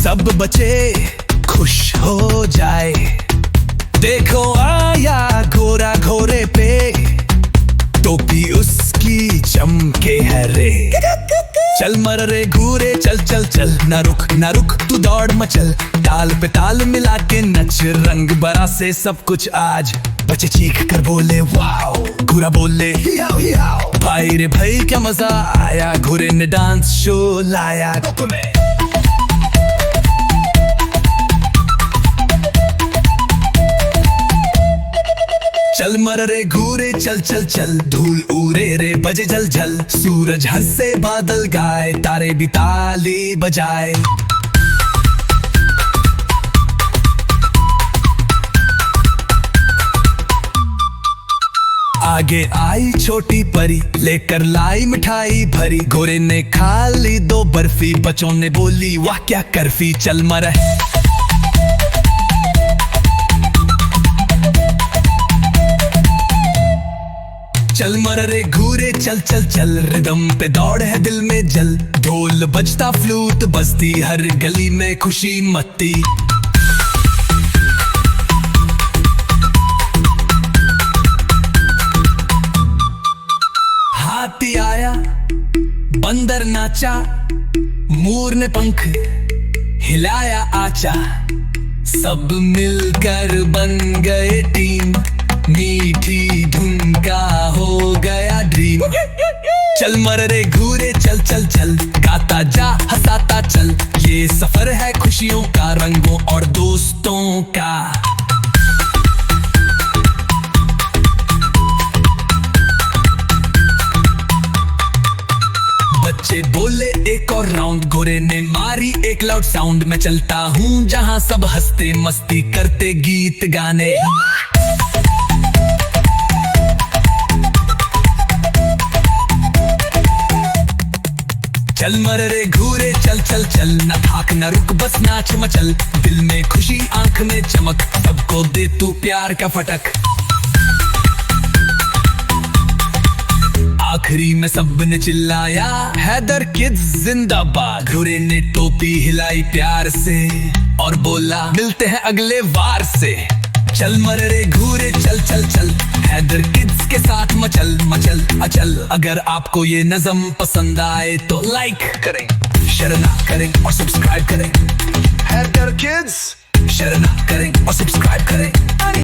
सब बचे खुश हो जाए। देखो आया घोड़ा घोड़े पे, टोपी उसकी चमके है रे। चल मर रे घूरे चल चल चल, ना रुक तू दौड़ मचल। ताल पे ताल मिला के नच, रंग बरा से सब कुछ आज। बच्चे चीख कर बोले वाओ, घूरा बोले हियाओ हियाओ। भाई रे भाई क्या मजा आया, घूरे ने डांस शो लाया। चल मर रे घूरे चल चल चल, धूल उड़े रे बजे जल जल। सूरज हंसे बादल गाए, तारे भी ताली बजाए। आगे आई छोटी परी, लेकर लाई मिठाई भरी। घोड़े ने खा ली 2 बर्फी, बच्चों ने बोली वाह क्या कर्फी। चल मर चल मर रे घूरे चल चल चल, रिदम पे दौड़ है दिल में जल। ढोल बजता फ्लूट बजती, हर गली में खुशी मत्ती। हाथी आया बंदर नाचा, मोर ने पंख हिलाया आचा। सब मिलकर बन गए टीम, मीठी धुन का हो गया ड्रीम। चल मर रे घूरे चल चल चल, गाता जा हंसाता चल। ये सफर है खुशियों का, रंगों और दोस्तों का। बच्चे बोले एक और राउंड, घोड़े ने मारी एक लाउड साउंड। मैं चलता हूँ जहाँ सब हंसते मस्ती करते गीत गाने। चल मर रे घूरे चल चल चल, न भाग न रुक बस नाच मचल। दिल में खुशी आंख में चमक, सबको दे तू प्यार का फटक। आखिरी में सब ने चिल्लाया हैदर किड्स जिंदाबाद। घोड़े ने टोपी हिलाई प्यार से और बोला मिलते हैं अगले वार से। चल मर रे घूरे चल चल चल, हैदर किड्स के साथ मचल मचल अचल। अगर आपको ये नज़म पसंद आए तो लाइक करें, शेयर ना करें और सब्सक्राइब करें। हैदर किड्स शेयर ना